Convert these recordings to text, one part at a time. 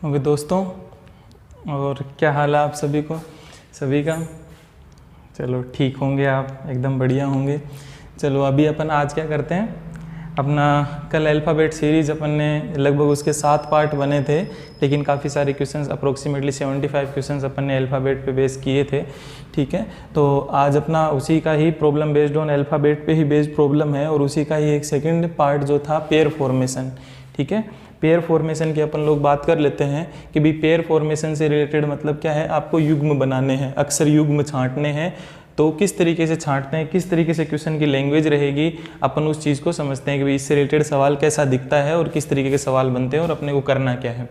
Okay दोस्तों, और क्या हाल है आप सभी का। चलो ठीक होंगे, आप एकदम बढ़िया होंगे। चलो अभी अपन आज क्या करते हैं, अपना कल अल्फ़ाबेट सीरीज़ अपन ने लगभग उसके 7 पार्ट बने थे, लेकिन काफ़ी सारे क्वेश्चंस अप्रोक्सीमेटली 75 क्वेश्चंस अपन ने अल्फ़ाबेट पे बेस किए थे। ठीक है, तो आज अपना उसी का ही प्रॉब्लम बेस्ड ऑन अल्फ़ाबेट पे ही बेस्ड प्रॉब्लम है, और उसी का ही एक सेकेंड पार्ट जो था पेयर फॉर्मेशन। ठीक है, पेयर फॉर्मेशन की अपन लोग बात कर लेते हैं कि भाई पेयर फॉर्मेशन से रिलेटेड मतलब क्या है, आपको युग्म बनाने हैं, अक्सर युग्म छांटने हैं। तो किस तरीके से छांटते हैं, किस तरीके से क्वेश्चन की लैंग्वेज रहेगी, अपन उस चीज़ को समझते हैं कि भाई इससे रिलेटेड सवाल कैसा दिखता है और किस तरीके के सवाल बनते हैं और अपने को करना क्या है।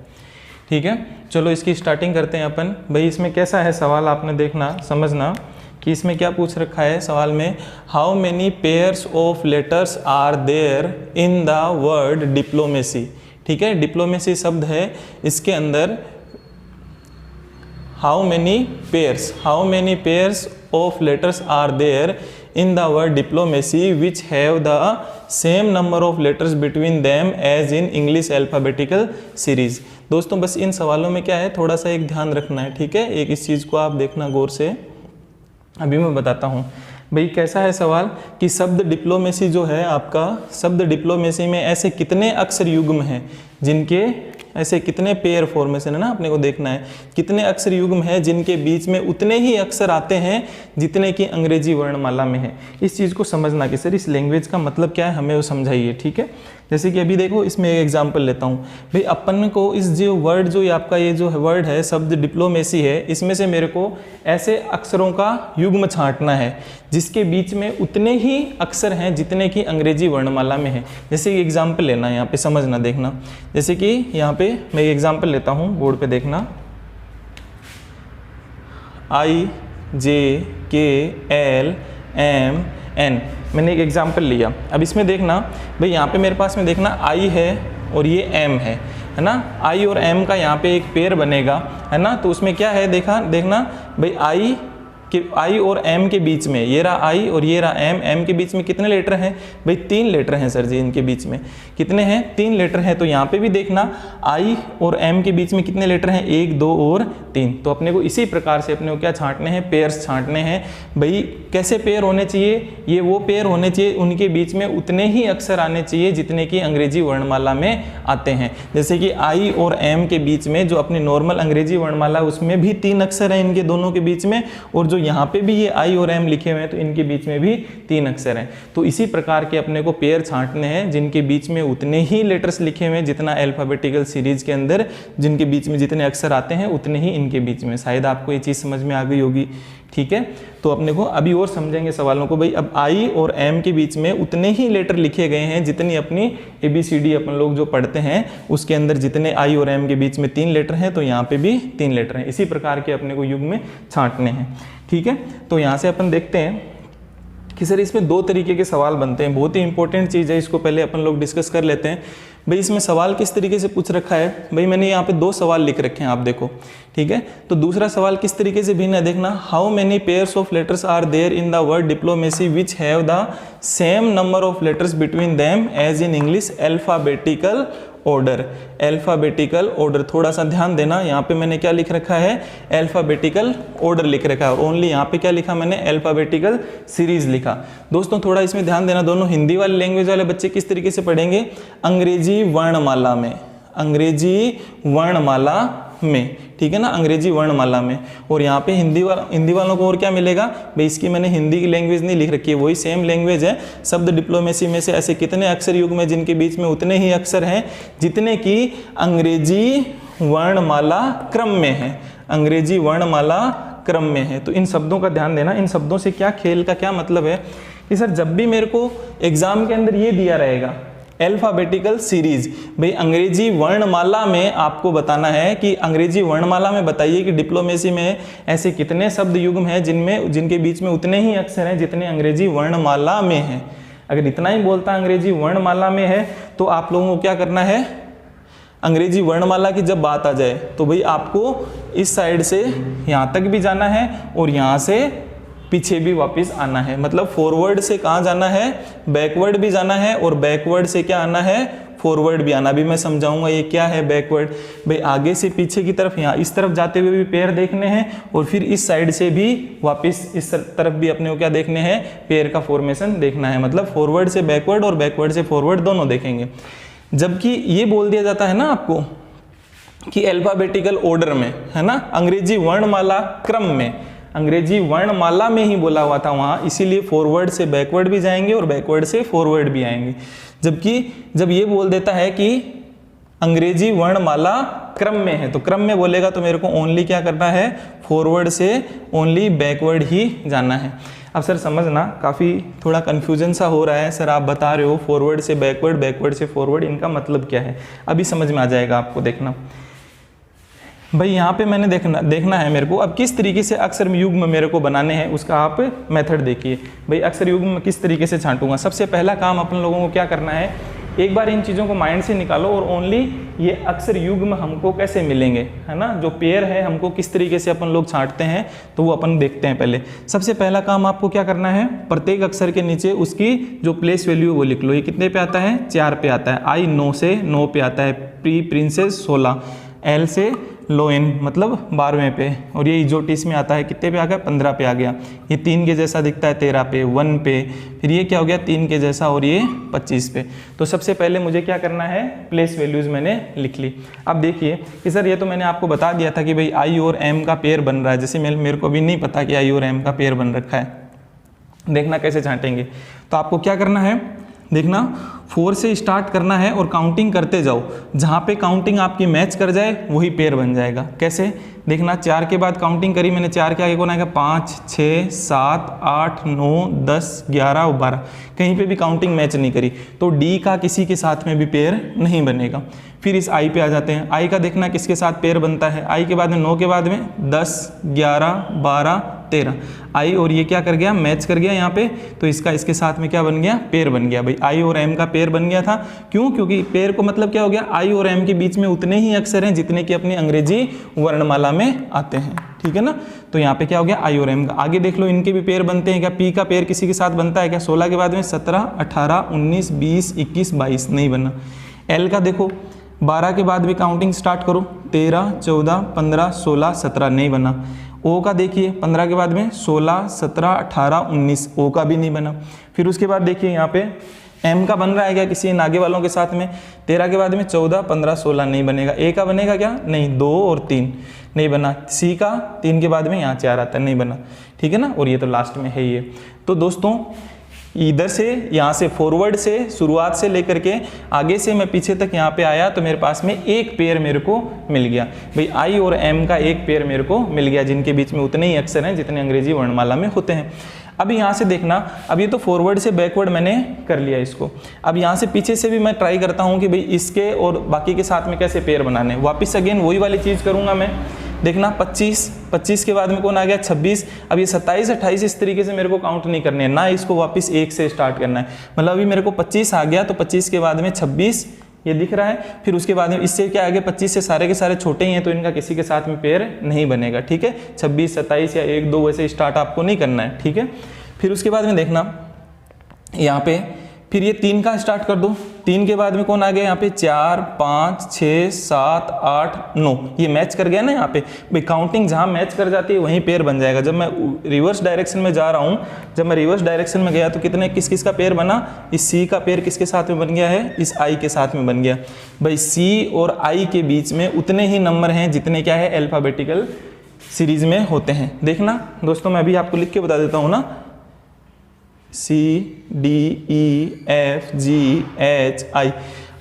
ठीक है, चलो इसकी स्टार्टिंग करते हैं अपन। भाई इसमें कैसा है सवाल, आपने देखना समझना कि इसमें क्या पूछ रखा है सवाल में, how many pairs of letters are there in the word diplomacy. ठीक है, डिप्लोमेसी शब्द है, इसके अंदर how many pairs of letters are there in the word diplomacy which have the same number of letters between them as in English alphabetical series. दोस्तों बस इन सवालों में क्या है, थोड़ा सा एक ध्यान रखना है। ठीक है, एक इस चीज़ को आप देखना गौर से, अभी मैं बताता हूँ। भाई कैसा है सवाल कि शब्द डिप्लोमेसी जो है आपका, शब्द डिप्लोमेसी में ऐसे कितने अक्षर युग्म हैं जिनके ऐसे कितने पेयर फॉर्मेशन है ना, अपने को देखना है कितने अक्षर युग्म है जिनके बीच में उतने ही अक्षर आते हैं जितने की अंग्रेजी वर्णमाला में है। इस चीज़ को समझना कि सर इस लैंग्वेज का मतलब क्या है, हमें वो समझाइए। ठीक है, जैसे कि अभी देखो इसमें एक एग्जांपल लेता हूँ। भाई अपन को इस जो वर्ड जो आपका ये जो वर्ड है शब्द डिप्लोमेसी है, इसमें से मेरे को ऐसे अक्षरों का युग्म छांटना है जिसके बीच में उतने ही अक्षर हैं जितने की अंग्रेजी वर्णमाला में है। जैसे कि एग्जाम्पल लेना है, यहाँ पे समझना देखना। जैसे कि यहाँ पे मैं एक एग्जाम्पल लेता हूँ, बोर्ड पे देखना, IJKL M मैंने एक एग्जाम्पल लिया। अब इसमें देखना भाई, यहाँ पे मेरे पास में देखना I है और ये M है ना। I और M का यहाँ पे एक पेयर बनेगा, है ना। तो उसमें क्या है देखना भाई, I और M के बीच में, ये रहा I और ये रहा M के बीच में कितने लेटर हैं भाई, 3 लेटर हैं सर जी। इनके बीच में कितने हैं, 3 लेटर हैं। तो यहाँ पे भी देखना I और M के बीच में कितने लेटर हैं, 1, 2 और 3। तो अपने को इसी प्रकार से अपने को क्या छांटने हैं, पेयर्स छांटने हैं। भाई कैसे पेयर होने चाहिए, ये वो पेयर होने चाहिए उनके बीच में उतने ही अक्षर आने चाहिए जितने की अंग्रेजी वर्णमाला में आते हैं। जैसे कि I और M के बीच में जो अपनी नॉर्मल अंग्रेजी वर्णमाला, उसमें भी 3 अक्षर हैं इनके दोनों के बीच में, और जो यहाँ पे भी ये I और M लिखे हुए हैं तो इनके बीच में भी 3 अक्षर हैं। तो इसी प्रकार के अपने को पेयर छांटने हैं जिनके बीच में उतने ही लेटर्स लिखे हुए हैं जितना अल्फ़ाबेटिकल सीरीज के अंदर जिनके बीच में जितने अक्षर आते हैं उतने ही इनके बीच में। शायद आपको ये चीज़ समझ में आ गई होगी। ठीक है, तो अपने को अभी और समझेंगे सवालों को। भाई अब I और M के बीच में उतने ही लेटर लिखे गए हैं जितनी अपनी ABCD अपन लोग जो पढ़ते हैं उसके अंदर जितने I और M के बीच में 3 लेटर हैं, तो यहाँ पे भी 3 लेटर हैं। इसी प्रकार के अपने को युग्म में छांटने हैं। ठीक है, तो यहाँ से अपन देखते हैं कि सर इसमें 2 तरीके के सवाल बनते हैं। बहुत ही इंपॉर्टेंट चीज़ है, इसको पहले अपन लोग डिस्कस कर लेते हैं। भाई इसमें सवाल किस तरीके से पूछ रखा है, भाई मैंने यहाँ पे 2 सवाल लिख रखे हैं, आप देखो। ठीक है, तो दूसरा सवाल किस तरीके से भिन्न है, देखना, how many pairs of letters are there in the word diplomacy which have the same number of letters between them as in English alphabetical order. Alphabetical order, थोड़ा सा ध्यान देना, यहाँ पे मैंने क्या लिख रखा है, अल्फ़ाबेटिकल ऑर्डर लिख रखा है, और ओनली यहाँ पे क्या लिखा मैंने, अल्फ़ाबेटिकल सीरीज लिखा। दोस्तों थोड़ा इसमें ध्यान देना, दोनों हिंदी वाले लैंग्वेज वाले बच्चे किस तरीके से पढ़ेंगे, अंग्रेजी वर्णमाला में, अंग्रेजी वर्णमाला में। ठीक है ना, अंग्रेजी वर्णमाला में। और यहाँ पे हिंदी वालों को और क्या मिलेगा भाई, इसकी मैंने हिंदी की लैंग्वेज नहीं लिख रखी है, वही सेम लैंग्वेज है। शब्द डिप्लोमेसी में से ऐसे कितने अक्षर युग्म हैं जिनके बीच में उतने ही अक्षर हैं जितने की अंग्रेजी वर्णमाला क्रम में है, अंग्रेजी वर्णमाला क्रम में है। तो इन शब्दों का ध्यान देना। इन शब्दों से क्या खेल का क्या मतलब है कि सर जब भी मेरे को एग्जाम के अंदर ये दिया रहेगा अल्फ़ाबेटिकल सीरीज, भाई अंग्रेजी वर्णमाला में आपको बताना है कि अंग्रेजी वर्णमाला में बताइए कि डिप्लोमेसी में ऐसे कितने शब्द युग्म हैं जिनके बीच में उतने ही अक्षर हैं जितने अंग्रेजी वर्णमाला में हैं। अगर इतना ही बोलता अंग्रेजी वर्णमाला में है तो आप लोगों को क्या करना है, अंग्रेजी वर्णमाला की जब बात आ जाए तो भाई आपको इस साइड से यहाँ तक भी जाना है और यहाँ से पीछे भी वापस आना है। मतलब फॉरवर्ड से कहाँ जाना है, बैकवर्ड भी जाना है, और बैकवर्ड से क्या आना है, फॉरवर्ड भी आना। अभी मैं समझाऊंगा ये क्या है बैकवर्ड। भाई आगे से पीछे की तरफ, यहाँ इस तरफ जाते हुए भी पेयर देखने हैं और फिर इस साइड से भी वापस इस तरफ भी अपने को क्या देखने हैं, पेयर का फॉर्मेशन देखना है। मतलब फॉरवर्ड से बैकवर्ड और बैकवर्ड से फॉरवर्ड दोनों देखेंगे। जबकि ये बोल दिया जाता है ना आपको कि अल्फाबेटिकल ऑर्डर में, है ना, अंग्रेजी वर्णमाला क्रम में, अंग्रेजी वर्णमाला में ही बोला हुआ था वहाँ, इसीलिए फॉरवर्ड से बैकवर्ड भी जाएंगे और बैकवर्ड से फॉरवर्ड भी आएंगे। जबकि जब ये बोल देता है कि अंग्रेजी वर्णमाला क्रम में है, तो क्रम में बोलेगा तो मेरे को ओनली क्या करना है, फॉरवर्ड से ओनली बैकवर्ड ही जाना है। अब सर समझना, काफ़ी थोड़ा कन्फ्यूजन सा हो रहा है सर, आप बता रहे हो फॉरवर्ड से बैकवर्ड, बैकवर्ड से फॉरवर्ड, इनका मतलब क्या है, अभी समझ में आ जाएगा आपको। देखना भाई यहाँ पे मैंने देखना है मेरे को अब किस तरीके से अक्षर युग्म मेरे को बनाने हैं, उसका आप मेथड देखिए। भाई अक्षर युग्म किस तरीके से छांटूंगा, सबसे पहला काम अपन लोगों को क्या करना है, एक बार इन चीज़ों को माइंड से निकालो और ओनली ये अक्षर युग्म हमको कैसे मिलेंगे, है ना, जो पेयर है हमको किस तरीके से अपन लोग छांटते हैं, तो वो अपन देखते हैं। पहले सबसे पहला काम आपको क्या करना है, प्रत्येक अक्षर के नीचे उसकी जो प्लेस वैल्यू वो लिख लो। ये कितने पे आता है, 4 पे आता है। आई 9 से 9 पे आता है। प्री प्रिंसेस 16, एल से लोइन मतलब 12वें पे, और ये इजोटिस में आता है कितने पे आ गया, 15 पे आ गया। ये 3 के जैसा दिखता है 13 पे, 1 पे, फिर ये क्या हो गया 3 के जैसा और ये 25 पे। तो सबसे पहले मुझे क्या करना है, प्लेस वैल्यूज़ मैंने लिख ली। अब देखिए कि सर ये तो मैंने आपको बता दिया था कि भाई आई और एम का पेयर बन रहा है, जैसे मेरे को अभी नहीं पता कि आई और एम का पेयर बन रखा है। देखना कैसे छांटेंगे, तो आपको क्या करना है, देखना 4 से स्टार्ट करना है और काउंटिंग करते जाओ, जहाँ पे काउंटिंग आपकी मैच कर जाए वही पेयर बन जाएगा। कैसे, देखना 4 के बाद काउंटिंग करी मैंने, 4 के आगे कौन आएगा, 5, 6, 7, 8, 9, 10, 11 और 12, कहीं पे भी काउंटिंग मैच नहीं करी तो डी का किसी के साथ में भी पेयर नहीं बनेगा। फिर इस आई पे आ जाते हैं, आई का देखना किसके साथ पेयर बनता है, आई के बाद में 9 के बाद में 10, 11, 12, 13, आई और ये क्या कर गया, मैच कर गया यहाँ पे, तो इसका इसके साथ में क्या बन गया, पेयर बन गया। भाई आई और एम का पेयर बन गया था, क्यों, क्योंकि पेयर को मतलब क्या हो गया, आई और एम के बीच में उतने ही अक्षर हैं जितने कि अपनी अंग्रेजी वर्णमाला में आते हैं, ठीक है ना। तो यहाँ पे क्या हो गया, आई और एम का। आगे देख लो इनके भी पेयर बनते हैं क्या, पी का पेयर किसी के साथ बनता है क्या, 16 के बाद में 17, 18, 19, 20, 21, 22 नहीं बना। एल का देखो 12 के बाद भी काउंटिंग स्टार्ट करो, 13, 14, 15, 16, 17 नहीं बना। ओ का देखिए 15 के बाद में 16, 17, 18, 19, ओ का भी नहीं बना। फिर उसके बाद देखिए यहाँ पे एम का बन रहा है क्या किसी इन आगे वालों के साथ में, 13 के बाद में 14, 15, 16 नहीं बनेगा। ए का बनेगा क्या, नहीं, 2 और 3 नहीं बना। सी का 3 के बाद में यहाँ 4 आता है, नहीं बना, ठीक है ना। और ये तो लास्ट में है ये। तो दोस्तों इधर से यहाँ से फॉरवर्ड से शुरुआत से लेकर के आगे से मैं पीछे तक यहाँ पे आया तो मेरे पास में एक पेयर मेरे को मिल गया। भाई आई और एम का एक पेयर मेरे को मिल गया, जिनके बीच में उतने ही अक्षर हैं जितने अंग्रेजी वर्णमाला में होते हैं। अब यहाँ से देखना, अब ये तो फॉरवर्ड से बैकवर्ड मैंने कर लिया इसको। अब यहाँ से पीछे से भी मैं ट्राई करता हूँ कि भाई इसके और बाकी के साथ में कैसे पेयर बनाने। वापस अगेन वही वाली चीज़ करूँगा मैं। देखना 25 के बाद में कौन आ गया, 26। अब ये 27, 28 इस तरीके से मेरे को काउंट नहीं करने हैं ना, इसको वापस 1 से स्टार्ट करना है। मतलब अभी मेरे को 25 आ गया तो 25 के बाद में 26 ये दिख रहा है, फिर उसके बाद में इससे क्या आगे 25 से सारे के सारे छोटे ही हैं तो इनका किसी के साथ में पेयर नहीं बनेगा, ठीक है। 26, 27 या 1, 2 वैसे स्टार्ट आपको नहीं करना है, ठीक है। फिर उसके बाद में देखना यहाँ पे फिर ये 3 का स्टार्ट कर दो। 3 के बाद में कौन आ गया यहाँ पे, 4, 5, 6, 7, 8, 9 ये मैच कर गया ना यहाँ पे। भाई काउंटिंग जहाँ मैच कर जाती है वहीं पेयर बन जाएगा। जब मैं रिवर्स डायरेक्शन में जा रहा हूँ, जब मैं रिवर्स डायरेक्शन में गया तो कितने किस किस का पेयर बना, इस सी का पेयर किसके साथ में बन गया है, इस आई के साथ में बन गया। भाई सी और आई के बीच में उतने ही नंबर हैं जितने क्या है अल्फाबेटिकल सीरीज में होते हैं। देखना दोस्तों मैं अभी आपको लिख के बता देता हूँ ना, C, D, E, F, G, H, I,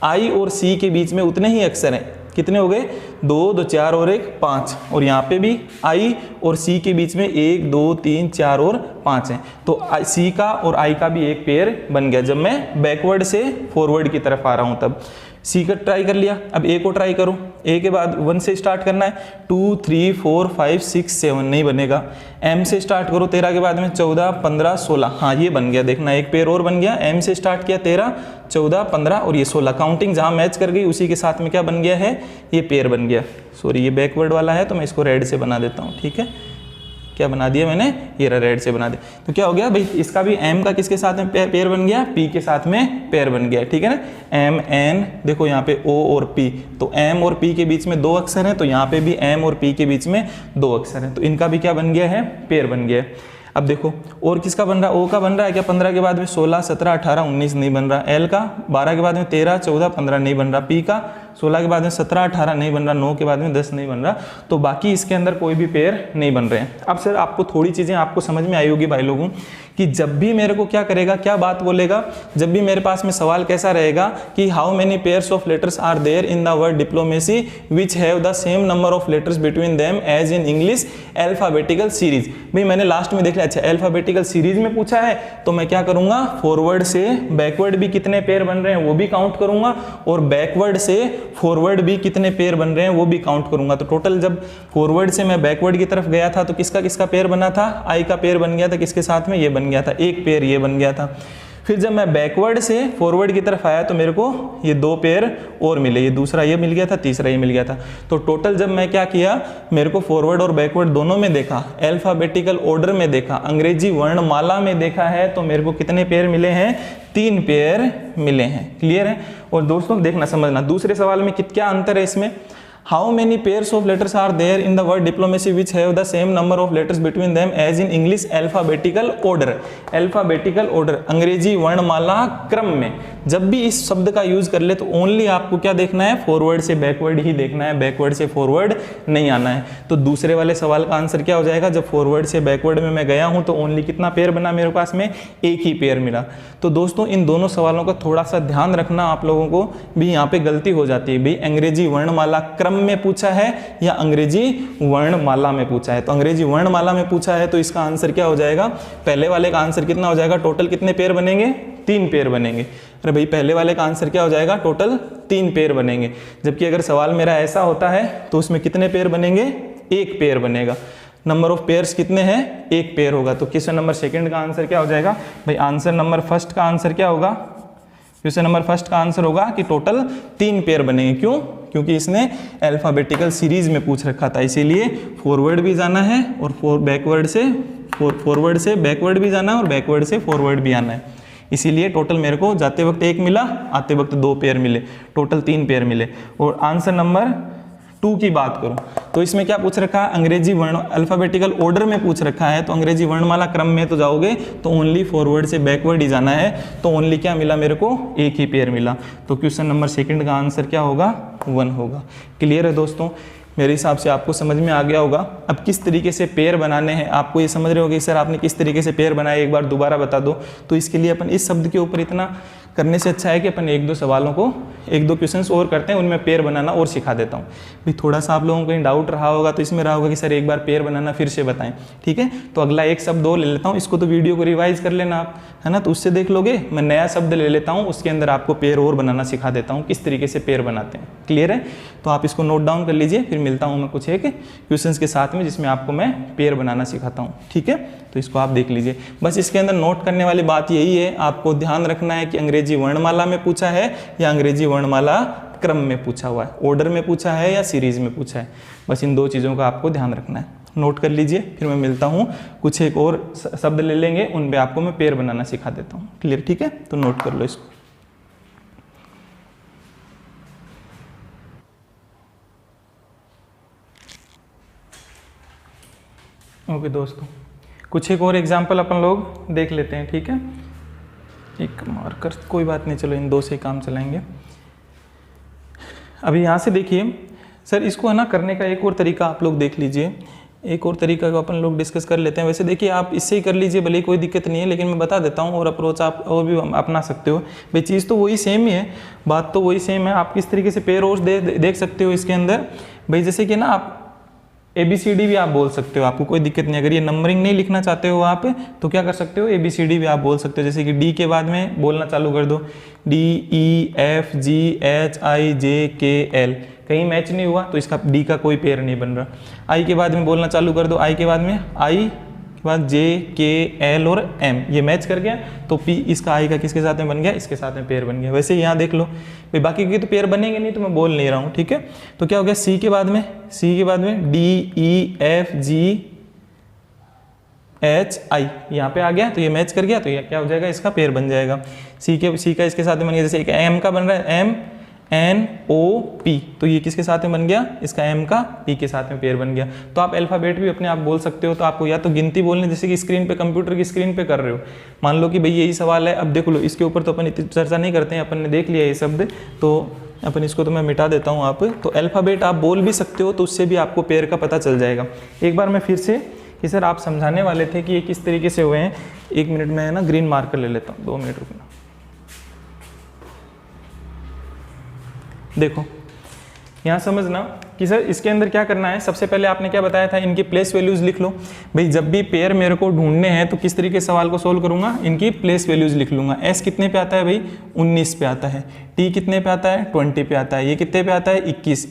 I और C के बीच में उतने ही अक्षर हैं। कितने हो गए, 2, 2, 4 और 1, 5। और यहाँ पे भी I और C के बीच में 1, 2, 3, 4 और 5 हैं। तो C का और I का भी एक पेयर बन गया जब मैं बैकवर्ड से फॉरवर्ड की तरफ आ रहा हूँ तब। सी का ट्राई कर लिया, अब ए को ट्राई करो। ए के बाद 1 से स्टार्ट करना है, 2, 3, 4, 5, 6, 7 नहीं बनेगा। एम से स्टार्ट करो, 13 के बाद में 14, 15, 16 हाँ ये बन गया। देखना एक पेयर और बन गया। एम से स्टार्ट किया 13, 14, 15 और ये 16। काउंटिंग जहाँ मैच कर गई उसी के साथ में क्या बन गया है, ये पेयर बन गया। सॉरी ये बैकवर्ड वाला है तो मैं इसको रेड से बना देता हूँ, ठीक है। क्या बना दिया मैंने, ये रेड से बना दिया। तो क्या हो गया भाई, इसका भी m का किसके साथ में पेयर बन गया, p के साथ में पेयर बन गया, ठीक है ना। m n, देखो यहाँ पे o और p, तो m और p के बीच में 2 अक्षर हैं, तो यहाँ पे भी m और p के बीच में 2 अक्षर हैं, तो इनका भी क्या बन गया है, पेयर बन गया है। अब देखो और किसका बन रहा है, O का बन रहा है क्या, 15 के बाद में 16, 17, 18, 19 नहीं बन रहा, L का 12 के बाद में 13, 14, 15 नहीं बन रहा, P का 16 के बाद में 17, 18 नहीं बन रहा, 9 के बाद में 10 नहीं बन रहा, तो बाकी इसके अंदर कोई भी पेयर नहीं बन रहे हैं। अब सर आपको थोड़ी चीज़ें आपको समझ में आई होगी भाई लोगों कि जब भी मेरे को क्या करेगा, क्या बात बोलेगा, जब भी मेरे पास में सवाल कैसा रहेगा कि how many pairs of letters are there in the word diplomacy which have the same number of letters between them as in English alphabetical series. भाई मैंने लास्ट में देख लिया, अच्छा अल्फाबेटिकल सीरीज में पूछा है तो मैं क्या करूंगा, फॉरवर्ड से बैकवर्ड भी कितने पेयर बन रहे हैं वो भी काउंट करूंगा, और बैकवर्ड से फॉरवर्ड भी कितने पेयर बन रहे हैं वो भी काउंट करूंगा। तो टोटल जब फॉरवर्ड से मैं बैकवर्ड की तरफ गया था तो किसका किसका पेयर बना था, आई का पेयर बन गया था, किसके साथ में, ये बन गया था, एक पेयर ये बन गया था। फिर जब मैं बैकवर्ड से फॉरवर्ड की तरफ आया तो मेरे को ये 2 पेयर और मिले, ये दूसरा ये मिल गया था, तीसरा ये मिल गया था। तो टोटल जब मैं क्या किया, मेरे को फॉरवर्ड और बैकवर्ड दोनों में देखा, अल्फाबेटिकल ऑर्डर में देखा, अंग्रेजी वर्णमाला में देखा है, तो मेरे को कितने पेयर मिले हैं, 3 पेयर मिले हैं। क्लियर है। और दोस्तों देखना समझना, दूसरे सवाल में क्या अंतर है इसमें, how many pairs of letters are there in the word diplomacy which have the same number of letters between them as in English alphabetical order. Alphabetical order अंग्रेजी वर्णमाला क्रम में जब भी इस शब्द का यूज कर ले तो ओनली आपको क्या देखना है, फॉरवर्ड से बैकवर्ड ही देखना है, बैकवर्ड से फॉरवर्ड नहीं आना है। तो दूसरे वाले सवाल का आंसर क्या हो जाएगा, जब फॉरवर्ड से बैकवर्ड में मैं गया हूं तो ओनली कितना पेयर बना मेरे पास में, एक ही पेयर मिला। तो दोस्तों इन दोनों सवालों का थोड़ा सा ध्यान रखना, आप लोगों को भी यहाँ पे गलती हो जाती है। भाई अंग्रेजी वर्णमाला क्रम में पूछा है या अंग्रेजी वर्णमाला में पूछा है, तो अंग्रेजी वर्णमाला में पूछा है तो इसका आंसर क्या हो जाएगा, पहले वाले का आंसर कितना हो जाएगा, टोटल कितने पेयर बनेंगे, 3 पेयर बनेंगे। अरे भाई पहले वाले का आंसर क्या हो जाएगा, टोटल 3 पेयर बनेंगे। जबकि अगर सवाल मेरा ऐसा होता है तो उसमें कितने पेयर बनेंगे, 1 पेयर बनेगा। नंबर ऑफ पेयर्स कितने हैं, 1 पेयर होगा। तो क्वेश्चन नंबर 2 का आंसर क्या हो जाएगा, भाई आंसर नंबर 1 का आंसर क्या होगा, क्वेश्चन नंबर 1 का आंसर होगा कि टोटल 3 पेयर बनेंगे। क्यों, क्योंकि इसने अल्फाबेटिकल सीरीज में पूछ रखा था, इसीलिए फॉरवर्ड भी जाना है और बैकवर्ड से बैकवर्ड भी जाना है और बैकवर्ड से फॉरवर्ड भी आना है। इसीलिए टोटल मेरे को जाते वक्त 1 मिला, आते वक्त 2 पेयर मिले, टोटल 3 पेयर मिले। और आंसर नंबर 2 की बात करूं तो इसमें क्या पूछ रखा है, अंग्रेजी वर्ण अल्फाबेटिकल ऑर्डर में पूछ रखा है, तो अंग्रेजी वर्णमाला क्रम में तो जाओगे तो ओनली फॉरवर्ड से बैकवर्ड ही जाना है, तो ओनली क्या मिला मेरे को, 1 ही पेयर मिला। तो क्वेश्चन नंबर 2 का आंसर क्या होगा, 1 होगा। क्लियर है दोस्तों, मेरे हिसाब से आपको समझ में आ गया होगा। अब किस तरीके से पेयर बनाने हैं, आपको ये समझ रहे होगे सर आपने किस तरीके से पेयर बनाए, एक बार दोबारा बता दो। तो इसके लिए अपन इस शब्द के ऊपर इतना करने से अच्छा है कि अपन 1-2 सवालों को 1-2 क्वेश्चंस और करते हैं, उनमें पेयर बनाना और सिखा देता हूँ। भी थोड़ा सा आप लोगों को कहीं डाउट रहा होगा तो इसमें रहा होगा कि सर एक बार पेयर बनाना फिर से बताएं, ठीक है। तो अगला एक शब्द और ले लेता हूँ, इसको तो वीडियो को रिवाइज कर लेना आप, है ना, तो उससे देख लोगे। मैं नया शब्द ले लेता हूँ, उसके अंदर आपको पेयर और बनाना सिखा देता हूँ, किस तरीके से पेयर बनाते हैं। क्लियर है, तो आप इसको नोट डाउन कर लीजिए, फिर मिलता हूँ मैं कुछ एक क्वेश्चंस के साथ में जिसमें आपको मैं पेयर बनाना सिखाता हूँ, ठीक है। तो इसको आप देख लीजिए। बस इसके अंदर नोट करने वाली बात यही है, आपको ध्यान रखना है कि अंग्रेजी वर्णमाला में पूछा है या अंग्रेजी वर्णमाला क्रम में पूछा हुआ है, ऑर्डर में पूछा है या सीरीज में पूछा है। बस इन 2 चीज़ों का आपको ध्यान रखना है, नोट कर लीजिए। फिर मैं मिलता हूँ, कुछ एक और शब्द ले लेंगे, उन पे आपको मैं पेयर बनाना सिखा देता हूँ। क्लियर, ठीक है, तो नोट कर लो इसको। ओके दोस्तों, कुछ एक और एग्जाम्पल अपन लोग देख लेते हैं, ठीक है। एक मार्कर, कोई बात नहीं, चलो इन 2 से काम चलाएंगे। अभी यहाँ से देखिए सर, इसको है ना करने का एक और तरीका आप लोग देख लीजिए, एक और तरीका को अपन लोग डिस्कस कर लेते हैं। वैसे देखिए आप इससे ही कर लीजिए, भले कोई दिक्कत नहीं है, लेकिन मैं बता देता हूँ और अप्रोच आप और भी अपना सकते हो। भाई चीज़ तो वही सेम ही है, बात तो वही सेम है। आप किस तरीके से पेयर और देख सकते हो इसके अंदर, भाई जैसे कि ना आप ABCD भी आप बोल सकते हो, आपको कोई दिक्कत नहीं। अगर ये नंबरिंग नहीं लिखना चाहते हो आप तो क्या कर सकते हो, ABCD भी आप बोल सकते हो। जैसे कि D के बाद में बोलना चालू कर दो, D E F G H I J K L, कहीं मैच नहीं हुआ तो इसका D का कोई पेयर नहीं बन रहा। I के बाद में बोलना चालू कर दो, I के बाद में I के बाद J K L और M, ये मैच कर गया तो P इसका I का किसके साथ में बन गया, इसके साथ में पेयर बन गया। वैसे यहाँ देख लो भाई, बाकी के तो पेयर बनेंगे नहीं तो मैं बोल नहीं रहा हूँ, ठीक है। तो क्या हो गया, C के बाद में D E F G H I यहाँ पे आ गया, तो ये मैच कर गया, तो ये क्या हो जाएगा, इसका पेयर बन जाएगा। सी का इसके साथ में बन गया, जैसे एक एम का बन रहा है एम एन ओ पी, तो ये किसके साथ में बन गया, इसका एम का पी के साथ में पेयर बन गया। तो आप अल्फ़ाबेट भी अपने आप बोल सकते हो। तो आपको या तो गिनती बोलने, जैसे कि स्क्रीन पे कंप्यूटर की स्क्रीन पे कर रहे हो, मान लो कि भाई यही सवाल है, अब देख लो इसके ऊपर तो अपन इतनी चर्चा नहीं करते हैं, अपन ने देख लिया ये शब्द, तो अपन इसको तो मैं मिटा देता हूँ। आप तो अल्फ़ाबेट आप बोल भी सकते हो, तो उससे भी आपको पेयर का पता चल जाएगा। एक बार मैं फिर से कि सर आप समझाने वाले थे कि ये किस तरीके से हुए हैं, 1 मिनट में है ना ग्रीन मार्कर ले लेता हूँ, 2 मिनट रुकना। देखो यहाँ समझना कि सर इसके अंदर क्या करना है। सबसे पहले आपने क्या बताया था, इनकी प्लेस वैल्यूज लिख लो। भाई जब भी पेयर मेरे को ढूंढने हैं तो किस तरीके से सवाल को सोल्व करूंगा, इनकी प्लेस वैल्यूज लिख लूंगा। एस कितने पे आता है भाई, 19 पे आता है। टी कितने पे आता है, 20 पे आता है। ये कितने पे आता है, 21,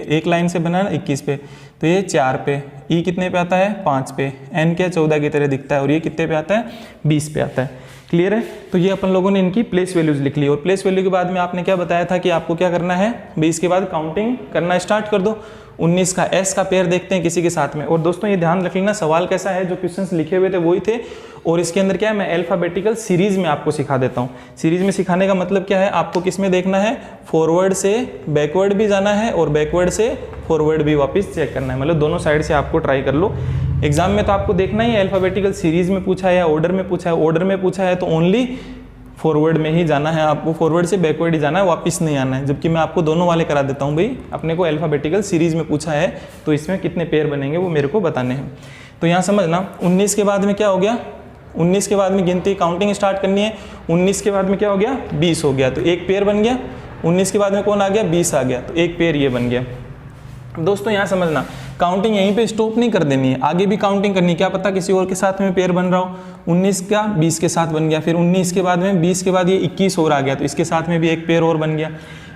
एक लाइन से बना है 21 पे, तो ये 4 पे। ई कितने पे आता है, 5 पे। एन क्या 14 की तरह दिखता है, और ये कितने पे आता है, 20 पे आता है। क्लियर है। तो ये अपन लोगों ने इनकी प्लेस वैल्यूज लिख ली, और प्लेस वैल्यू के बाद में आपने क्या बताया था कि आपको क्या करना है भाई, इसके बाद काउंटिंग करना स्टार्ट कर दो। 19 का एस का पेयर देखते हैं किसी के साथ में। और दोस्तों ये ध्यान रख लेना, सवाल कैसा है, जो क्वेश्चंस लिखे हुए थे वही थे, और इसके अंदर क्या है, मैं अल्फाबेटिकल सीरीज में आपको सिखा देता हूँ। सीरीज में सिखाने का मतलब क्या है, आपको किस में देखना है, फॉरवर्ड से बैकवर्ड भी जाना है और बैकवर्ड से फॉरवर्ड भी वापस चेक करना है, मतलब दोनों साइड से आपको ट्राई कर लो। एग्जाम में तो आपको देखना ही है अल्फाबेटिकल सीरीज में पूछा है या ऑर्डर में पूछा है। ऑर्डर में पूछा है तो ओनली फॉरवर्ड में ही जाना है आपको, फॉरवर्ड से बैकवर्ड ही जाना है, वापस नहीं आना है। जबकि मैं आपको दोनों वाले करा देता हूँ भाई, अपने को अल्फाबेटिकल सीरीज में पूछा है तो इसमें कितने पेयर बनेंगे वो मेरे को बताने हैं। तो यहाँ समझना, 19 के बाद में क्या हो गया, 19 के बाद में गिनती काउंटिंग स्टार्ट करनी है। 19 के बाद में क्या हो गया, 20 हो गया, तो एक पेयर बन गया। 19 के बाद में कौन आ गया, 20 आ गया, तो एक पेयर ये बन गया। दोस्तों यहाँ समझना, काउंटिंग यहीं पे स्टॉप नहीं कर देनी है, आगे भी काउंटिंग करनी है। क्या पता किसी और के साथ में पेयर बन रहा हो। 19 का 20 के साथ बन गया, फिर 19 के बाद में 20 के बाद ये 21 और आ गया, तो इसके साथ में भी एक पेयर और बन गया।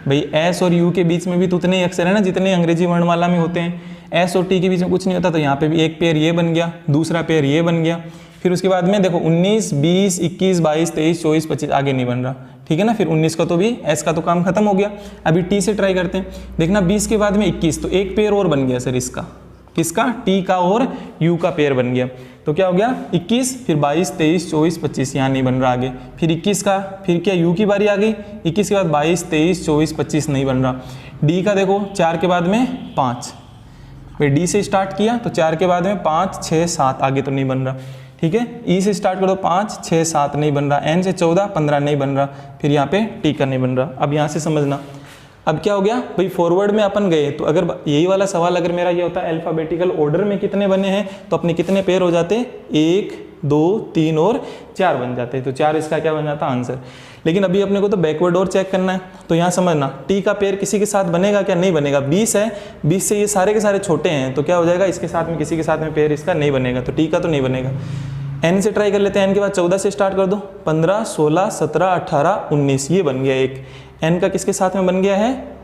भाई एस और यू के बीच में भी तो उतने ही अक्षर है ना जितने अंग्रेजी वर्णमाला में होते हैं। एस और टी के बीच में कुछ नहीं होता, तो यहाँ पे भी एक पेयर ये बन गया, दूसरा पेयर ये बन गया। फिर उसके बाद में देखो 19, 20, 21, 22, 23, 24, 25 आगे नहीं बन रहा, ठीक है ना। फिर 19 का तो भी एस का तो काम खत्म हो गया। अभी टी से ट्राई करते हैं, देखना 20 के बाद में 21, तो एक पेयर और बन गया सर इसका, किसका, टी का और यू का पेयर बन गया। तो क्या हो गया 21, फिर 22, 23, 24, 25 यहाँ नहीं बन रहा आगे। फिर 21 का, फिर क्या यू की बारी आ गई, 21 के बाद 22, 23, 24, 25 नहीं बन रहा। डी का देखो 4 के बाद में 5, फिर डी से स्टार्ट किया तो 4 के बाद में 5, 6, 7 आगे तो नहीं बन रहा, ठीक है। ई से स्टार्ट करो 5, 6, 7 नहीं बन रहा। एन से 14, 15 नहीं बन रहा। फिर यहाँ पे टी का नहीं बन रहा। अब यहाँ से समझना, अब क्या हो गया भाई, फॉरवर्ड में अपन गए तो अगर यही वाला सवाल अगर मेरा ये होता है अल्फाबेटिकल ऑर्डर में कितने बने हैं, तो अपने कितने पेयर हो जाते, 1, 2, 3 और 4 बन जाते, तो 4 इसका क्या बन जाता आंसर। लेकिन अभी अपने को तो बैकवर्ड और चेक करना है। तो यहाँ समझना, टी का पेयर किसी के साथ बनेगा क्या, नहीं बनेगा। 20 है, 20 से ये सारे के सारे छोटे हैं, तो क्या हो जाएगा, इसके साथ में किसी के साथ में पेयर इसका नहीं बनेगा, तो टी का तो नहीं बनेगा। एन से ट्राई कर लेते हैं, एन के बाद 14 से स्टार्ट कर दो, 15, 16, 17, 18, 19 ये बन गया एक। एन का किसके साथ में बन गया है,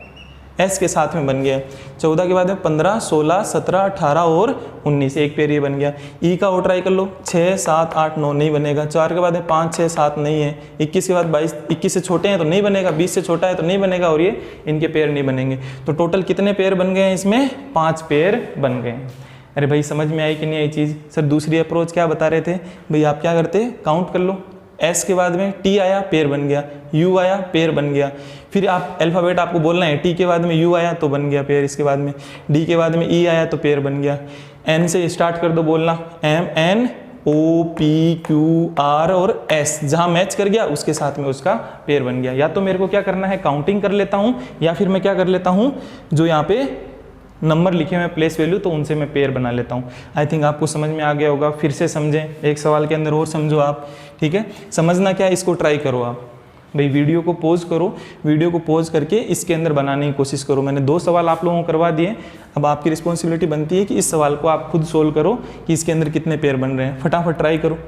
एस के साथ में बन गया। 14 के बाद में 15, 16, 17, 18 और 19 एक पेयर ये बन गया। ई का और ट्राई कर लो, 6, 7, 8, 9 नहीं बनेगा। 4 के बाद में 5, 6, 7 नहीं है। 21 के बाद 22, 21 से छोटे हैं तो नहीं बनेगा, 20 से छोटा है तो नहीं बनेगा, और ये इनके पेयर नहीं बनेंगे। तो टोटल कितने पेयर बन गए हैं इसमें, 5 पेयर बन गए हैं। अरे भाई समझ में आई कि नहीं आई चीज़। सर दूसरी अप्रोच क्या बता रहे थे भाई, आप क्या करते, काउंट कर लो। एस के बाद में टी आया, पेयर बन गया। यू आया, पेयर बन गया। फिर आप अल्फाबेट आपको बोलना है, टी के बाद में यू आया तो बन गया पेयर, इसके बाद में डी के बाद में ई आया तो पेयर बन गया। एन से स्टार्ट कर दो बोलना, M, N, O, P, Q, R और एस, जहाँ मैच कर गया उसके साथ में उसका पेयर बन गया। या तो मेरे को क्या करना है, काउंटिंग कर लेता हूँ, या फिर मैं क्या कर लेता हूँ, जो यहाँ पे नंबर लिखे हुए प्लेस वैल्यू, तो उनसे मैं पेयर बना लेता हूँ। आई थिंक आपको समझ में आ गया होगा। फिर से समझें, एक सवाल के अंदर और समझो आप, ठीक है। समझना क्या, इसको ट्राई करो आप भाई, वीडियो को पॉज करो, वीडियो को पॉज करके इसके अंदर बनाने की कोशिश करो। मैंने 2 सवाल आप लोगों को करवा दिए, अब आपकी रिस्पॉन्सिबिलिटी बनती है कि इस सवाल को आप खुद सोल्व करो कि इसके अंदर कितने पेयर बन रहे हैं। फटाफट ट्राई करो।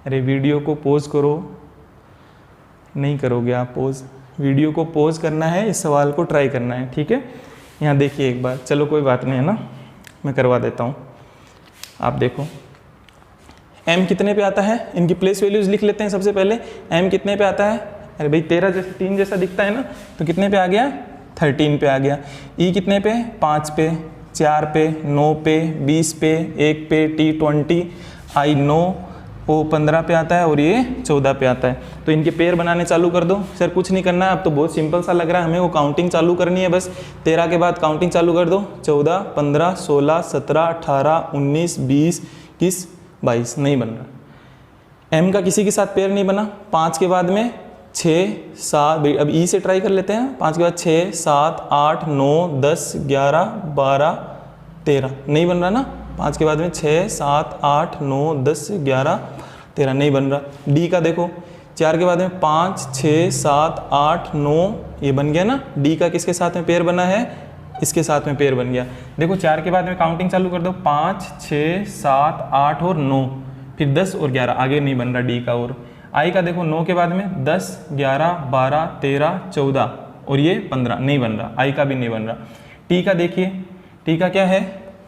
अरे वीडियो को पॉज करो, नहीं करोगे आप पॉज, वीडियो को पॉज करना है, इस सवाल को ट्राई करना है, ठीक है। यहाँ देखिए एक बार, चलो कोई बात नहीं है ना, मैं करवा देता हूँ। आप देखो m कितने पे आता है, इनकी प्लेस वैल्यूज लिख लेते हैं सबसे पहले। m कितने पे आता है, अरे भाई 13 जैसे 3 जैसा दिखता है ना, तो कितने पे आ गया, 13 पे आ गया। e कितने पे, 5 पे, 4 पे, 9 पे, 20 पे, 1 पे, t 20, आई 9, ओ 15 पे आता है और ये 14 पे आता है। तो इनके पेयर बनाने चालू कर दो। सर कुछ नहीं करना है, अब तो बहुत सिंपल सा लग रहा है, हमें वो काउंटिंग चालू करनी है बस। 13 के बाद काउंटिंग चालू कर दो, 14, 15, 16, 17, 18, 19, 20, 21, 22, नहीं बन रहा। एम का किसी के साथ पेयर नहीं बना। 5 के बाद में 6, 7, अब ई से ट्राई कर लेते हैं। 5 के बाद 6, 7, 8, 9, 10, 11, 12, 13, नहीं बन रहा ना। 5 के बाद में 6, 7, 8, 9, 10, 11, 13, नहीं बन रहा। डी का देखो, 4 के बाद में 5, 6, 7, 8, 9, ये बन गया ना। डी का किसके साथ में पेयर बना है, इसके साथ में पेयर बन गया। देखो 4 के बाद में काउंटिंग चालू कर दो, 5, 6, 7, 8 और 9, फिर 10 और 11, आगे नहीं बन रहा डी का। और आई का देखो 9 के बाद में 10, 11, 12, 13, 14 और ये 15, नहीं बन रहा। आई का भी नहीं बन रहा। टी का देखिए, टी का क्या है,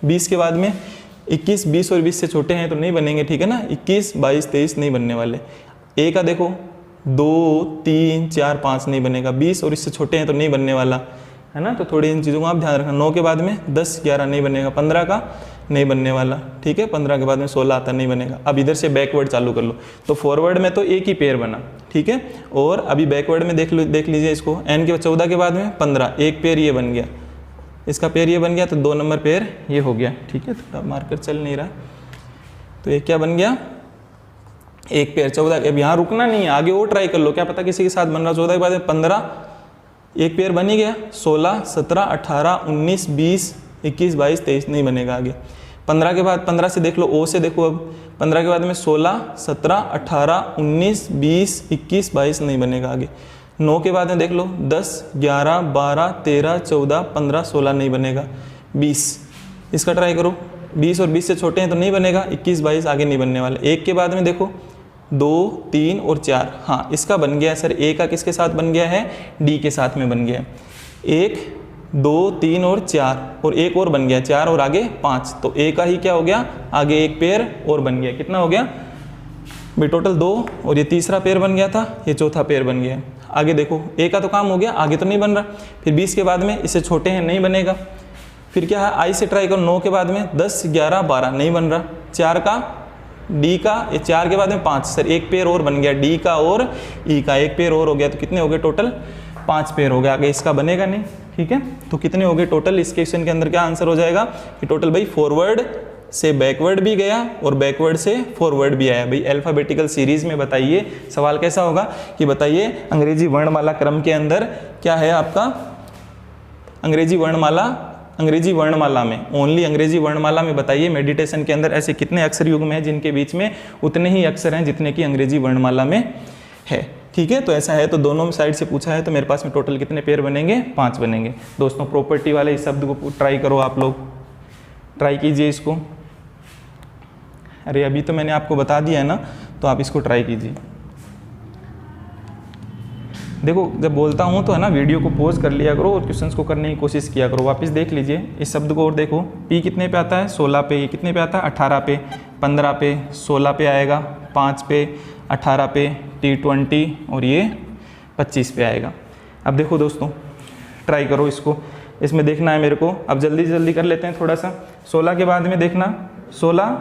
20 के बाद में 21, 20 और 20 से छोटे हैं तो नहीं बनेंगे, ठीक है ना। 21, 22, 23 नहीं बनने वाले। ए का देखो 2, 3, 4, 5 नहीं बनेगा। 20 और इससे छोटे हैं तो नहीं बनने वाला, है ना। तो थोड़ी इन चीज़ों को आप ध्यान रखना। 9 के बाद में 10, 11 नहीं बनेगा। 15 का नहीं बनने वाला, ठीक है। 15 के बाद में 16 आता, नहीं बनेगा। अब इधर से बैकवर्ड चालू कर लो। तो फॉरवर्ड में तो एक ही पेयर बना, ठीक है। और अभी बैकवर्ड में देख लीजिए इसको। एन के 14 के बाद में 15, एक पेयर ये बन गया, इसका पेयर ये बन गया, तो 2 नंबर पेयर ये हो गया, ठीक है। थोड़ा मार्कर चल नहीं रहा, तो ये क्या बन गया, एक पेयर 14। अब यहाँ रुकना नहीं है, आगे और ट्राई कर लो, क्या पता किसी के साथ बन रहा। 14 के बाद में 15, एक पेयर बन ही गया। 16, 17, 18, 19, 20, 21, 22, 23 नहीं बनेगा आगे। 15 के बाद 15 से देख लो, ओ से देखो। अब 15 के बाद में 16, 17, 18, 19, 20, 21, 22 नहीं बनेगा आगे। 9 के बाद में देख लो, 10, 11, 12, 13, 14, 15, 16 नहीं बनेगा। 20, इसका ट्राई करो। 20 और 20 से छोटे हैं तो नहीं बनेगा। 21, 22 आगे नहीं बनने वाले। 1 के बाद में देखो 2, 3 और 4, हाँ इसका बन गया सर। ए का किसके साथ बन गया है, डी के साथ में बन गया। 1, 2, 3 और 4 और एक और बन गया, 4 और आगे 5। तो ए का ही क्या हो गया, आगे एक पेयर और बन गया। कितना हो गया भाई, टोटल 2, और ये तीसरा पेयर बन गया था, ये चौथा पेयर बन गया। आगे देखो, ए का तो काम हो गया, आगे तो नहीं बन रहा। फिर 20 के बाद में इससे छोटे हैं, नहीं बनेगा। फिर क्या है, आई से ट्राई करो। 9 के बाद में 10, 11, 12 नहीं बन रहा। 4 का, डी का, ये 4 के बाद में 5, सर एक पेयर और बन गया। डी का और ई का एक पेयर और हो गया, तो कितने हो गए टोटल, 5 पेयर हो गया। आगे इसका बनेगा नहीं, ठीक है। तो कितने हो गए टोटल, इस क्वेश्चन के अंदर क्या आंसर हो जाएगा कि टोटल भाई फॉरवर्ड से बैकवर्ड भी गया और बैकवर्ड से फॉरवर्ड भी आया। भाई अल्फाबेटिकल सीरीज में बताइए सवाल कैसा होगा कि बताइए अंग्रेजी वर्णमाला क्रम के अंदर क्या है आपका, अंग्रेजी वर्णमाला में, ओनली अंग्रेजी वर्णमाला में बताइए मेडिटेशन के अंदर ऐसे कितने अक्षर युग्म हैं जिनके बीच में उतने ही अक्षर हैं जितने की अंग्रेजी वर्णमाला में है, ठीक है। तो ऐसा है, तो दोनों साइड से पूछा है, तो मेरे पास में टोटल कितने पेयर बनेंगे, 5 बनेंगे। दोस्तों प्रॉपर्टी वाले इस शब्द को ट्राई करो, आप लोग ट्राई कीजिए इसको। अरे अभी तो मैंने आपको बता दिया है ना, तो आप इसको ट्राई कीजिए। देखो जब बोलता हूँ तो है ना, वीडियो को पॉज कर लिया करो और क्वेश्चंस को करने की कोशिश किया करो। वापस देख लीजिए इस शब्द को और देखो, पी कितने पे आता है, 16 पे। ये कितने पे आता है, 18 पे। 15 पे, 16 पे आएगा। 5 पे, 18 पे, T20 और ये 25 पे आएगा। अब देखो दोस्तों ट्राई करो इसको, इसमें देखना है मेरे को। अब जल्दी जल्दी कर लेते हैं थोड़ा सा। 16 के बाद में देखना, 16,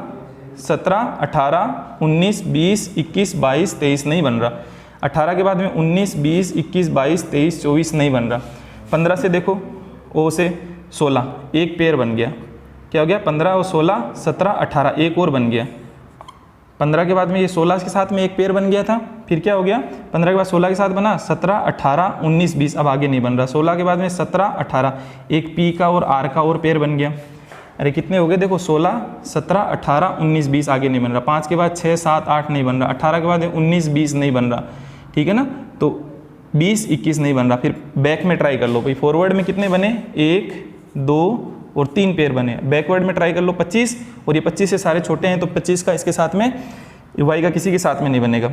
17, 18, 19, 20, 21, 22, 23 नहीं बन रहा। 18 के बाद में 19, 20, 21, 22, 23, 24 नहीं बन रहा। 15 से देखो, ओ से 16 एक पेयर बन गया। क्या हो गया, 15 और 16, 17, 18 एक और बन गया। 15 के बाद में ये 16 के साथ में एक पेयर बन गया था। फिर क्या हो गया, 15 के बाद 16 के साथ बना 17, 18, 19, 20, अब आगे नहीं बन रहा। 16 के बाद में 17, 18 एक पी का और आर का और पेयर बन गया। अरे कितने हो गए, देखो 16, 17, 18, 19, 20 आगे नहीं बन रहा। 5 के बाद 6, 7, 8 नहीं बन रहा। 18 के बाद 19, 20 नहीं बन रहा, ठीक है ना। तो 20, 21 नहीं बन रहा। फिर बैक में ट्राई कर लो भाई, फॉरवर्ड में कितने बने, 1, 2 और 3 पेयर बने। बैकवर्ड में ट्राई कर लो 25, और ये 25 से सारे छोटे हैं तो 25 का इसके साथ में, वाई का किसी के साथ में नहीं बनेगा।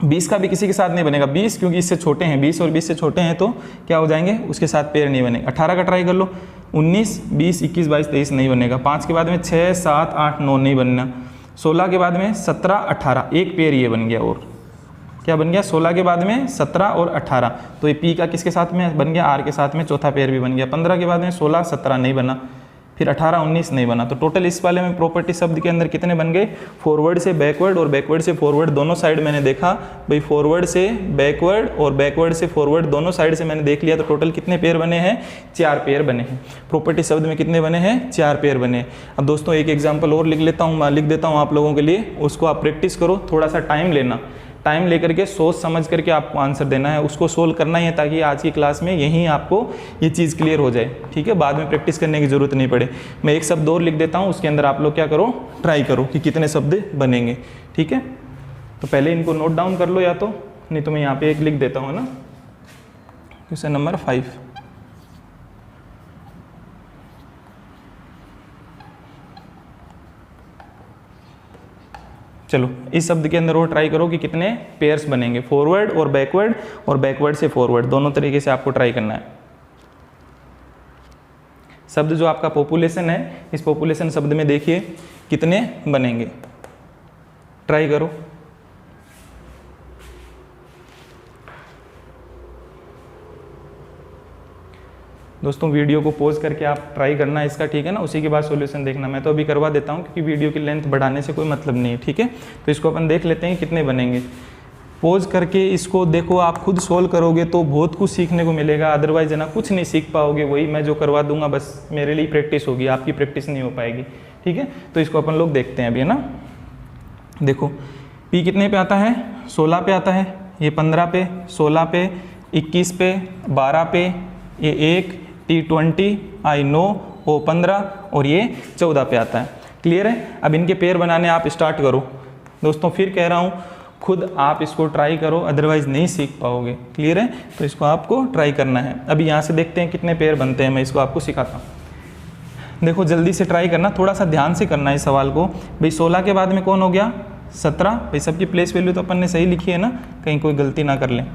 20 का भी किसी के साथ नहीं बनेगा, 20 क्योंकि इससे छोटे हैं। 20 और 20 से छोटे हैं तो क्या हो जाएंगे, उसके साथ पेयर नहीं बनेगा। 18 का ट्राई कर लो, 19, 20, 21, 22, 23 नहीं बनेगा। 5 के बाद में 6, 7, 8, 9 नहीं बनना। 16 के बाद में 17, 18 एक पेयर ये बन गया। और क्या बन गया, 16 के बाद में 17 और 18, तो ये पी का किसके साथ में बन गया, आर के साथ में चौथा पेयर भी बन गया। 15 के बाद में 16, 17 नहीं बना। फिर 18 19 नहीं बना। तो टोटल इस वाले में प्रॉपर्टी शब्द के अंदर कितने बन गए, फॉरवर्ड से बैकवर्ड और बैकवर्ड से फॉरवर्ड दोनों साइड मैंने देखा भाई, फॉरवर्ड से बैकवर्ड और बैकवर्ड से फॉरवर्ड दोनों साइड से मैंने देख लिया। तो टोटल कितने पेयर बने हैं, 4 पेयर बने हैं। प्रॉपर्टी शब्द में कितने बने हैं, 4 पेयर बने हैं। अब दोस्तों एक एग्जाम्पल और लिख लेता हूँ, मैं लिख देता हूँ आप लोगों के लिए, उसको आप प्रैक्टिस करो, थोड़ा सा टाइम लेना, टाइम लेकर के सोच समझ करके आपको आंसर देना है, उसको सोल्व करना ही है, ताकि आज की क्लास में यहीं आपको ये चीज़ क्लियर हो जाए, ठीक है, बाद में प्रैक्टिस करने की ज़रूरत नहीं पड़े। मैं एक शब्द और लिख देता हूँ, उसके अंदर आप लोग क्या करो, ट्राई करो कि कितने शब्द बनेंगे, ठीक है। तो पहले इनको नोट डाउन कर लो, या तो नहीं तो मैं यहाँ पे एक लिख देता हूँ ना, क्वेश्चन नंबर 5। चलो इस शब्द के अंदर वो ट्राई करो कि कितने पेयर्स बनेंगे, फॉरवर्ड और बैकवर्ड से फॉरवर्ड, दोनों तरीके से आपको ट्राई करना है। शब्द जो आपका पॉपुलेशन है, इस पॉपुलेशन शब्द में देखिए कितने बनेंगे, ट्राई करो। दोस्तों वीडियो को पॉज करके आप ट्राई करना इसका, ठीक है ना, उसी के बाद सॉल्यूशन देखना। मैं तो अभी करवा देता हूँ क्योंकि वीडियो की लेंथ बढ़ाने से कोई मतलब नहीं है, ठीक है। तो इसको अपन देख लेते हैं कितने बनेंगे। पॉज करके इसको देखो, आप खुद सोल्व करोगे तो बहुत कुछ सीखने को मिलेगा, अदरवाइज है ना कुछ नहीं सीख पाओगे। वही मैं जो करवा दूंगा बस मेरे लिए प्रैक्टिस होगी, आपकी प्रैक्टिस नहीं हो पाएगी, ठीक है। तो इसको अपन लोग देखते हैं अभी, है ना। देखो पी कितने पे आता है, 16 पे आता है, ये 15 पे, 16 पे, 21 पे, 12 पे, ये 1, T20, I9, O15 और ये 14 पे आता है। क्लियर है। अब इनके पेयर बनाने आप स्टार्ट करो। दोस्तों फिर कह रहा हूँ, खुद आप इसको ट्राई करो, अदरवाइज नहीं सीख पाओगे। क्लियर है। तो इसको आपको ट्राई करना है। अभी यहाँ से देखते हैं कितने पेयर बनते हैं, मैं इसको आपको सिखाता हूँ। देखो जल्दी से ट्राई करना, थोड़ा सा ध्यान से करना है इस सवाल को। भाई 16 के बाद में कौन हो गया, 17। भाई सबकी प्लेस वैल्यू तो अपन ने सही लिखी है ना, कहीं कोई गलती ना कर लें,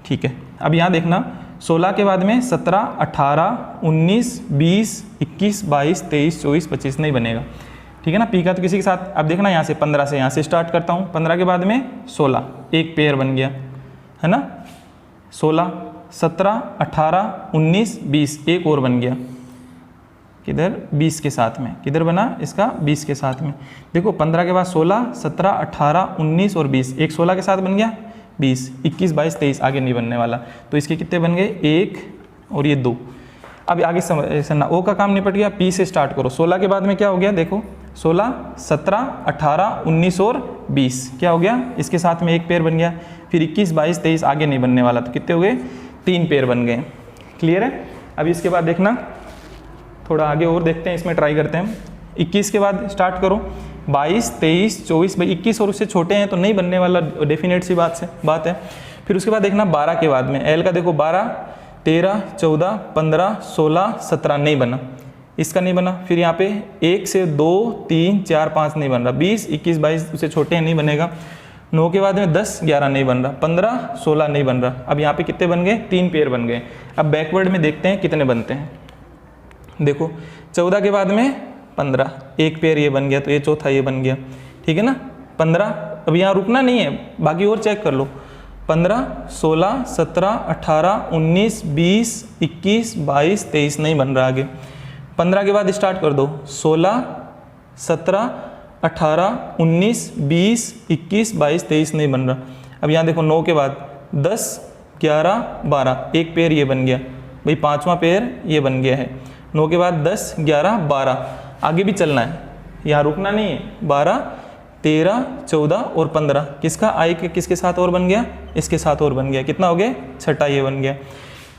ठीक है। अब यहाँ देखना, 16 के बाद में 17, 18, 19, 20, 21, 22, 23, 24, 25 नहीं बनेगा, ठीक है ना। पी का तो किसी के साथ, अब देखना यहाँ से 15 से, यहाँ से स्टार्ट करता हूँ। 15 के बाद में 16, एक पेयर बन गया, है ना। 16, 17, 18, 19, 20, एक और बन गया, किधर, 20 के साथ में, किधर बना इसका, 20 के साथ में। देखो 15 के बाद 16, 17, 18, 19 और 20, एक 16 के साथ बन गया, 20, 21, 22, 23 आगे नहीं बनने वाला। तो इसके कितने बन गए, 1 और ये 2। अब आगे समझना, ओ का काम निपट गया। पी से स्टार्ट करो। 16 के बाद में क्या हो गया, देखो 16, 17, 18, 19 और 20 क्या हो गया, इसके साथ में एक पेयर बन गया। फिर 21, 22, 23 आगे नहीं बनने वाला, तो कितने हो गए, 3 पेयर बन गए। क्लियर है। अब इसके बाद देखना, थोड़ा आगे और देखते हैं, इसमें ट्राई करते हैं। 21 के बाद स्टार्ट करो, 22, 23, 24, भाई 21 और उससे छोटे हैं तो नहीं बनने वाला, डेफिनेट सी बात है। फिर उसके बाद देखना 12 के बाद में, एल का देखो 12, 13, 14, 15, 16, 17 नहीं बना, इसका नहीं बना। फिर यहाँ पे 1 से 2, 3, 4, 5 नहीं बन रहा, 20, 21, 22 उससे छोटे हैं नहीं बनेगा। 9 के बाद में 10, 11 नहीं बन रहा, 15, 16 नहीं बन रहा। अब यहाँ पे कितने बन गए, 3 पेयर बन गए। अब बैकवर्ड में देखते हैं कितने बनते हैं। देखो 14 के बाद में 15, एक पेयर ये बन गया, तो ये चौथा ये बन गया, ठीक है ना। 15, अब यहाँ रुकना नहीं है, बाकी और चेक कर लो। 15, 16, 17, 18, 19, 20, 21, 22, 23 नहीं बन रहा आगे। 15 के बाद स्टार्ट कर दो, 16, 17, 18, 19, 20, 21, 22, 23 नहीं बन रहा। अब यहाँ देखो 9 के बाद 10, 11, 12 एक पेयर ये बन गया, भाई 5वां पेयर ये बन गया है। 9 के बाद 10, 11, 12 आगे भी चलना है, यहाँ रुकना नहीं है। 12, 13, 14 और 15 किसका, आई के किसके साथ और बन गया, इसके साथ और बन गया, कितना हो गया, छठा ये बन गया।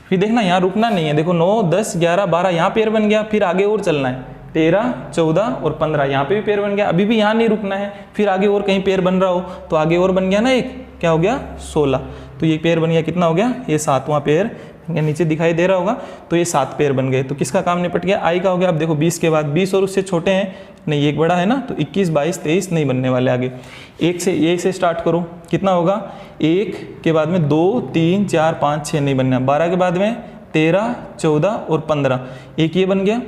फिर देखना यहाँ रुकना नहीं है, देखो 9, 10, 11, 12 यहाँ पेयर बन गया, फिर आगे और चलना है। 13, 14 और 15 यहाँ पे भी पेयर बन गया, अभी भी यहाँ नहीं रुकना है, फिर आगे और कहीं पेयर बन रहा हो तो आगे और बन गया ना एक, क्या हो गया, 16। तो ये पेयर बन गया, कितना हो गया, ये 7वां पेयर, नीचे दिखाई दे रहा होगा, तो ये 7 पेयर बन गए। तो किसका काम निपट गया, आई का हो गया। अब देखो 20 के बाद 20 और उससे छोटे हैं नहीं, एक बड़ा है ना, तो 21, 22, 23 नहीं बनने वाले आगे। 1 से स्टार्ट करो, कितना होगा, 1 के बाद में 2, 3, 4, 5, 6 नहीं बनना। 12 के बाद में 13, 14 और 15 एक ये बन गया,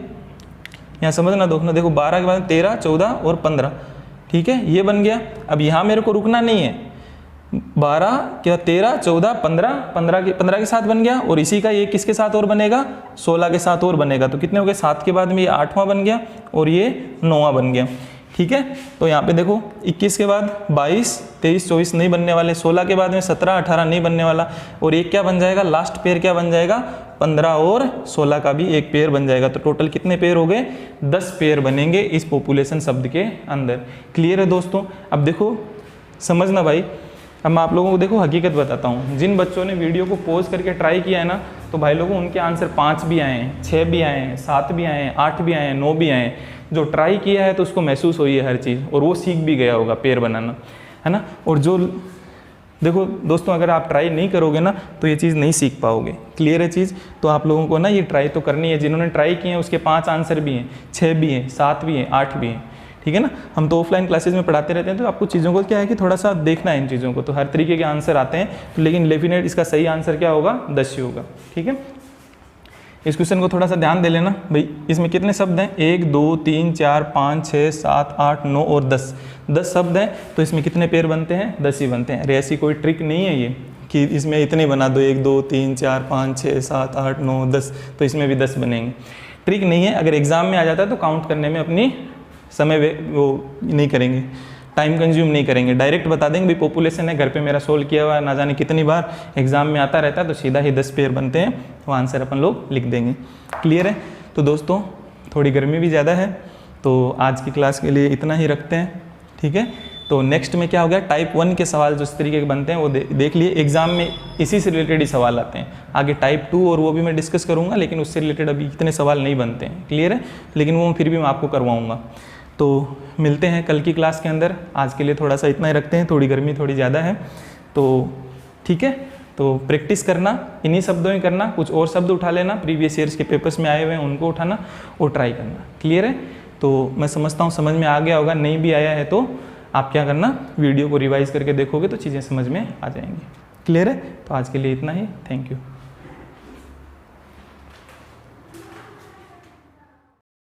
यहाँ समझना देखो 12 के बाद 13, 14 और 15, ठीक है, ये बन गया। अब यहाँ मेरे को रुकना नहीं है, 12 क्या 13 14 15 15 के साथ बन गया, और इसी का ये किसके साथ और बनेगा, 16 के साथ और बनेगा। तो कितने हो गए, 7 के बाद में ये 8वां बन गया और ये 9वां बन गया। ठीक है, तो यहाँ पे देखो 21 के बाद 22 23 24 नहीं बनने वाले, 16 के बाद में 17 18 नहीं बनने वाला, और एक क्या बन जाएगा, लास्ट पेयर क्या बन जाएगा, 15 और 16 का भी एक पेयर बन जाएगा। तो टोटल कितने पेयर हो गए, 10 पेयर बनेंगे इस पॉपुलेशन शब्द के अंदर। क्लियर है दोस्तों। अब देखो समझना भाई, अब मैं आप लोगों को देखो हकीकत बताता हूँ। जिन बच्चों ने वीडियो को पॉज करके ट्राई किया है ना, तो भाई लोगों उनके आंसर 5 भी आए हैं, 6 भी आए हैं, 7 भी आए हैं, 8 भी आए हैं, 9 भी आए हैं। जो ट्राई किया है तो उसको महसूस हुई है हर चीज़, और वो सीख भी गया होगा पेयर बनाना, है ना। और जो देखो दोस्तों, अगर आप ट्राई नहीं करोगे ना तो ये चीज़ नहीं सीख पाओगे। क्लियर है चीज़। तो आप लोगों को ना ये ट्राई तो करनी है। जिन्होंने ट्राई किए हैं उसके 5 आंसर भी हैं, 6 भी हैं, 7 भी हैं, 8 भी हैं। ठीक है ना। हम तो ऑफलाइन क्लासेस में पढ़ाते रहते हैं, तो आपको चीज़ों को क्या है कि थोड़ा सा देखना है इन चीज़ों को। तो हर तरीके के आंसर आते हैं, तो लेकिन डेफिनेट इसका सही आंसर क्या होगा, 10 ही होगा। ठीक है, इस क्वेश्चन को थोड़ा सा ध्यान दे लेना भाई। इसमें कितने शब्द हैं, 1 2 3 4 5 6 7 8 9 और 10 शब्द हैं। तो इसमें कितने पेयर बनते हैं, 10 ही बनते हैं। अरे ऐसी कोई ट्रिक नहीं है ये कि इसमें इतने बना दो, 1 2 3 4 5 6 7 8 9 10, तो इसमें भी 10 बनेंगे। ट्रिक नहीं है। अगर एग्जाम में आ जाता है तो काउंट करने में अपनी समय वो नहीं करेंगे, टाइम कंज्यूम नहीं करेंगे, डायरेक्ट बता देंगे भाई पॉपुलेशन है, घर पे मेरा सोल्व किया हुआ है, ना जाने कितनी बार एग्जाम में आता रहता है, तो सीधा ही 10 पेयर बनते हैं, वो आंसर अपन लोग लिख देंगे। क्लियर है। तो दोस्तों थोड़ी गर्मी भी ज़्यादा है, तो आज की क्लास के लिए इतना ही रखते हैं। ठीक है, तो नेक्स्ट में क्या हो गया, टाइप 1 के सवाल जो इस तरीके के बनते हैं वो देख लिए। एग्जाम में इसी से रिलेटेड ही सवाल आते हैं। आगे टाइप 2 और वो भी मैं डिस्कस करूँगा, लेकिन उससे रिलेटेड अभी इतने सवाल नहीं बनते हैं। क्लियर है, लेकिन वो फिर भी मैं आपको करवाऊँगा। तो मिलते हैं कल की क्लास के अंदर। आज के लिए थोड़ा सा इतना ही रखते हैं, थोड़ी गर्मी थोड़ी ज़्यादा है, तो ठीक है। तो प्रैक्टिस करना, इन्हीं शब्दों में करना, कुछ और शब्द उठा लेना, प्रीवियस ईयर्स के पेपर्स में आए हुए हैं उनको उठाना और ट्राई करना। क्लियर है। तो मैं समझता हूँ समझ में आ गया होगा। नहीं भी आया है तो आप क्या करना, वीडियो को रिवाइज करके देखोगे तो चीज़ें समझ में आ जाएंगी। क्लियर है। तो आज के लिए इतना ही। Thank you.